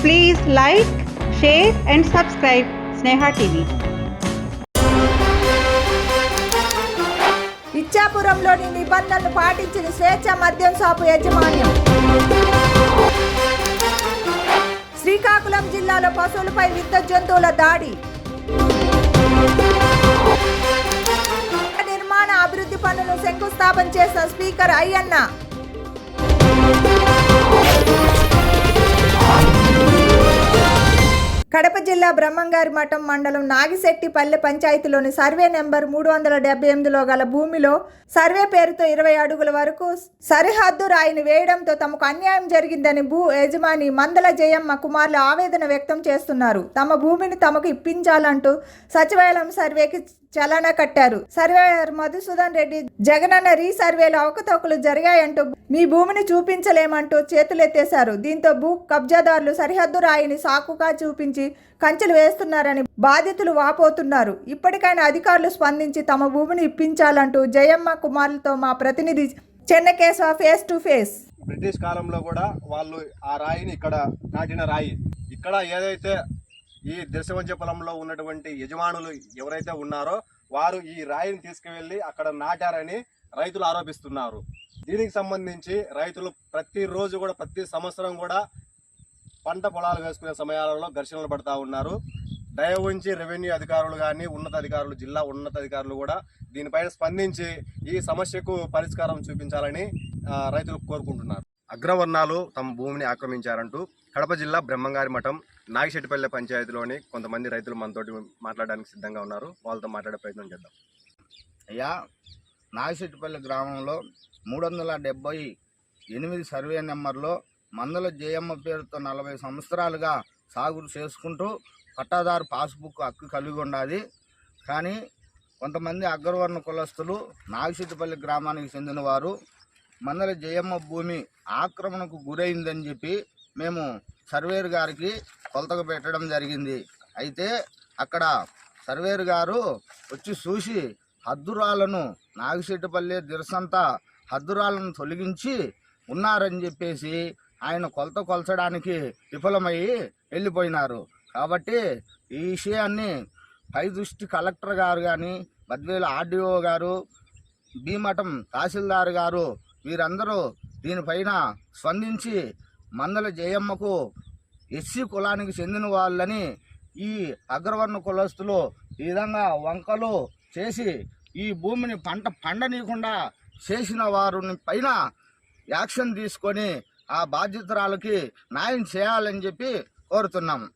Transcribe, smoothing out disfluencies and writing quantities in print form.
Please like, share and subscribe Sneha TV. ఇచ్చాపురంలోని నిబంధనలు పాటించిన స్వేచ్ఛ మద్యం షాపు యాజమాన్యం. శ్రీకాకుళం జిల్లాలో పశువులపై వింత జంతువుల దాడి. నిర్మాణ అభివృద్ధి పనులను శంకుస్థాపన చేసిన స్పీకర్ అయ్యన్న. కడప జిల్లా బ్రహ్మంగారి మఠం మండలం నాగిశెట్టిపల్లె పంచాయతీలోని సర్వే నెంబర్ 378లో గల భూమిలో సర్వే పేరుతో 20 అడుగుల వరకు సరిహద్దు రాయిని వేయడంతో తమకు అన్యాయం జరిగిందని భూ యజమాని మందల జయమ్మ కుమారులు ఆవేదన వ్యక్తం చేస్తున్నారు. తమ భూమిని తమకు ఇప్పించాలంటూ సచివాలయం సర్వేకి చలానా కట్టారు. సర్వేయర్ మధుసూదన్ రెడ్డి జగనన్న రీసర్వేలో అవకతవకలు జరిగాయంటూ మీ భూమిని చూపించలేమంటూ చేతులెత్తేశారు. దీంతో భూ కబ్జాదారులు సరిహద్దు రాయిని సాకుగా చూపించి కంచెలు వేస్తున్నారని బాధితులు వాపోతున్నారు. ఇప్పటికైనా అధికారులు స్పందించి తమ భూమిని ఇప్పించాలంటూ జయమ్మ కుమారులతో మా ప్రతినిధి Chennakesava face to face. British కాలంలో కూడా వాళ్ళు ఆ రాయిని ఇక్కడ నాటిన రాయి. ఇక్కడ ఏదైతే ఈ దశవంచ పొలంలో ఉన్నటువంటి యజమానులు ఎవరైతే ఉన్నారో వారు ఈ రాయిని తీసుకువెళ్ళి అక్కడ నాటారని రైతులు ఆరోపిస్తున్నారు. దీనికి సంబంధించి రైతులు ప్రతిరోజు కూడా ప్రతి సంవత్సరం కూడా పంట పొలాలు వేసుకునే సమయాలలో ఘర్షణలు పడుతూ ఉన్నారు. దయ ఉంచి రెవెన్యూ అధికారులు కానీ ఉన్నత అధికారులు జిల్లా ఉన్నత అధికారులు కూడా దీనిపైన స్పందించి ఈ సమస్యకు పరిష్కారం చూపించాలని రైతులు కోరుకుంటున్నారు. అగ్రవర్ణాలు తమ భూమిని ఆక్రమించారంటూ కడప జిల్లా బ్రహ్మంగారి మఠం నాగిశెట్టిపల్లె పంచాయతీలోని కొంతమంది రైతులు మనతోటి మాట్లాడడానికి సిద్ధంగా ఉన్నారు. వాళ్ళతో మాట్లాడే ప్రయత్నం చేద్దాం. అయ్యా, నాగిశెట్టిపల్లె గ్రామంలో 378 సర్వే నెంబర్లో మందల జయమ్మ పేరుతో 40 సంవత్సరాలుగా సాగు చేసుకుంటూ పట్టాదారు పాస్బుక్ హక్కు కలిగి ఉన్నది. కానీ కొంతమంది అగ్రవర్ణ కులస్తులు నాగిశెట్టిపల్లి గ్రామానికి చెందిన వారు మందల జయమ్మ భూమి ఆక్రమణకు గురైందని చెప్పి మేము సర్వేర్ గారికి కొలతకు పెట్టడం జరిగింది. అయితే అక్కడ సర్వేర్ గారు వచ్చి చూసి హద్దురాలను నాగిశెట్టిపల్లి దిరసంతా హద్దురాలను తొలగించి ఉన్నారని చెప్పేసి ఆయన కొలత కొలచడానికి విఫలమయ్యి వెళ్ళిపోయినారు. కాబట్టి ఈ విషయాన్ని పై దృష్టి కలెక్టర్ గారు కానీ బద్వేలు ఆర్డీఓ గారు భీమఠం తహసీల్దార్ గారు వీరందరూ దీనిపైన స్పందించి మందల జయమ్మకు ఎస్సీ కులానికి చెందిన వాళ్ళని ఈ అగ్రవర్ణ కులస్తులు ఈ విధంగా వంకలు చేసి ఈ భూమిని పంట పండనీయకుండా చేసిన వారిని పైన యాక్షన్ తీసుకొని ఆ బాధ్యతరాలకి న్యాయం చేయాలని చెప్పి కోరుతున్నాము.